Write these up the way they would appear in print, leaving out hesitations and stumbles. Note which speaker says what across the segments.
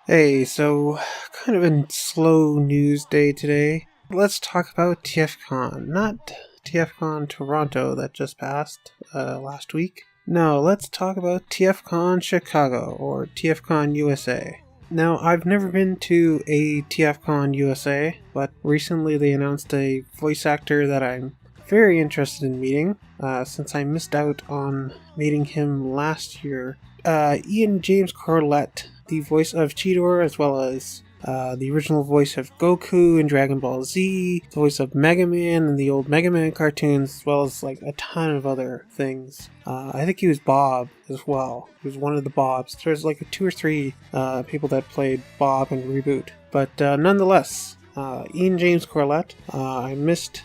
Speaker 1: Hey, so kind of a slow news day today. Let's talk about TFCon, not TFCon Toronto that just passed last week. No, let's talk about TFCon Chicago or TFCon USA. Now, I've never been to a TFCon USA, but recently they announced a voice actor that I'm very interested in meeting, since I missed out on meeting him last year. Ian James Corlett, the voice of Cheetor, as well as the original voice of Goku in Dragon Ball Z, the voice of Mega Man in the old Mega Man cartoons, as well as like a ton of other things. I think he was Bob as well. He was one of the Bobs. There's like 2 or 3 people that played Bob in Reboot. But nonetheless, Ian James Corlett, I missed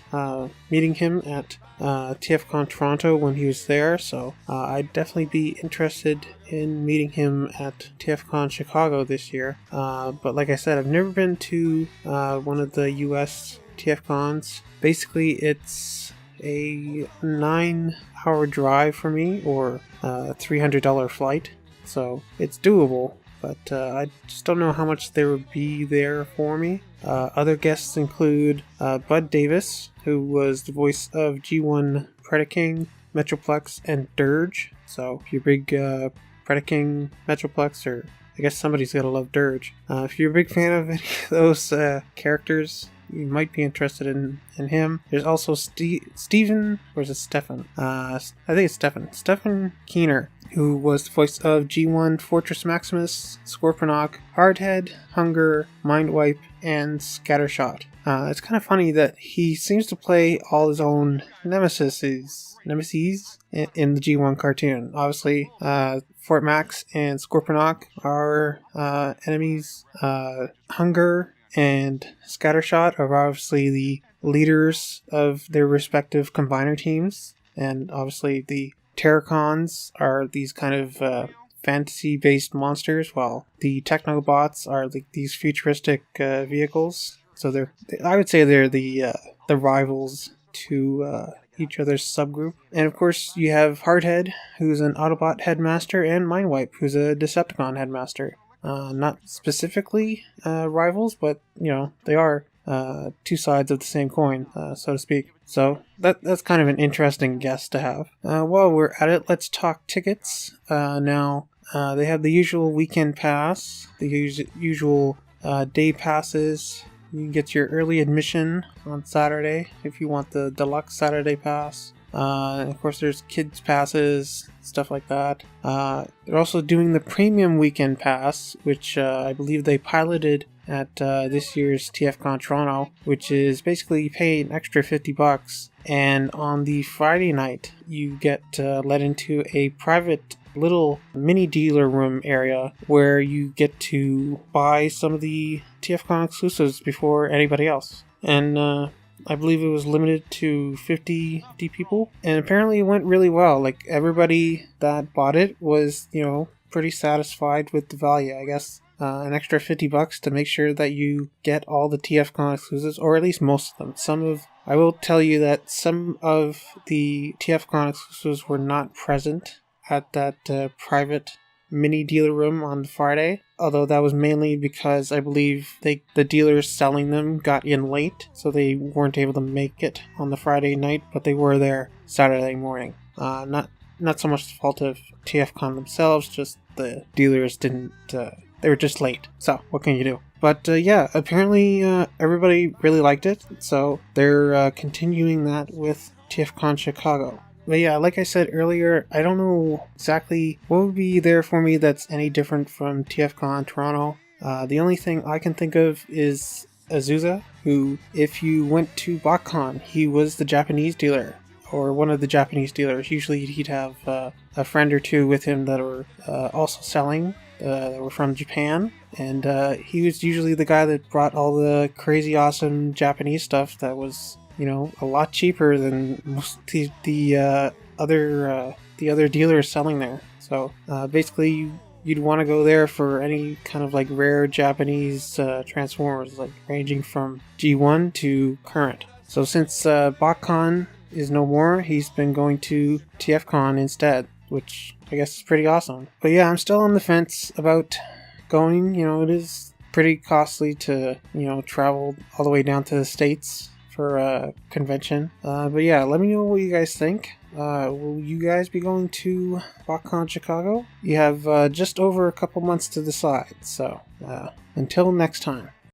Speaker 1: meeting him at TFCon Toronto when he was there, so I'd definitely be interested in meeting him at TFCon Chicago this year. But like I said, I've never been to one of the US TFCons. Basically, it's a 9-hour drive for me, or a $300 flight, so it's doable. But I just don't know how much there would be there for me. Other guests include Bud Davis, who was the voice of G1 Predaking, Metroplex, and Dirge. So if you're a big Predaking, Metroplex, or I guess somebody's gotta love Dirge. If you're a big fan of any of those characters, you might be interested in him. There's also Steven, or is it Stefan? I think it's Stefan. Stefan Keener, who was the voice of G1 Fortress Maximus, Scorponok, Hardhead, Hun-Gurr, Mindwipe, and Scattershot. It's kind of funny that he seems to play all his own nemesis in the G1 cartoon. Obviously, Fort Max and Scorponok are enemies. Hun-Gurr and Scattershot are obviously the leaders of their respective combiner teams, and obviously the Terracons are these kind of fantasy-based monsters, while the Technobots are like these futuristic vehicles. So I would say they're the rivals to each other's subgroup. And of course, you have Hardhead, who's an Autobot headmaster, and Mindwipe, who's a Decepticon headmaster. Not specifically rivals, but they are 2 sides of the same coin, so to speak. So that's kind of an interesting guest to have. While we're at it, let's talk tickets. Now, they have the usual weekend pass, the usual day passes. You can get your early admission on Saturday if you want the deluxe Saturday pass. And of course, there's kids passes, stuff like that. They're also doing the premium weekend pass, which I believe they piloted at this year's TFCon Toronto, which is basically you pay an extra $50, and on the Friday night you get let into a private little mini dealer room area where you get to buy some of the TFCon exclusives before anybody else. And I believe it was limited to 50 people, and apparently it went really well. Like, everybody that bought it was, pretty satisfied with the value. I guess an extra $50 to make sure that you get all the TFCon exclusives, or at least most of them. I will tell you that some of the TFCon exclusives were not present at that private mini dealer room on Friday, although that was mainly because I believe the dealers selling them got in late, so they weren't able to make it on the Friday night, but they were there Saturday morning. Not so much the fault of TFCon themselves, just the dealers didn't, they were just late, so what can you do? But yeah, apparently everybody really liked it, so they're continuing that with TFCon Chicago. But yeah, like I said earlier, I don't know exactly what would be there for me that's any different from TFCon Toronto. The only thing I can think of is Azusa, who, if you went to BotCon, he was the Japanese dealer, or one of the Japanese dealers. Usually he'd have a friend or 2 with him that were also selling, that were from Japan, and he was usually the guy that brought all the crazy awesome Japanese stuff that was a lot cheaper than most the other dealers selling there. So basically, you'd want to go there for any kind of like rare Japanese Transformers, like ranging from G1 to current. So since BotCon is no more, he's been going to TFCon instead, which I guess is pretty awesome. But yeah, I'm still on the fence about going. It is pretty costly to, travel all the way down to the States for a convention. But yeah, let me know what you guys think. Will you guys be going to TFCon Chicago? You have just over a couple months to decide, so until next time.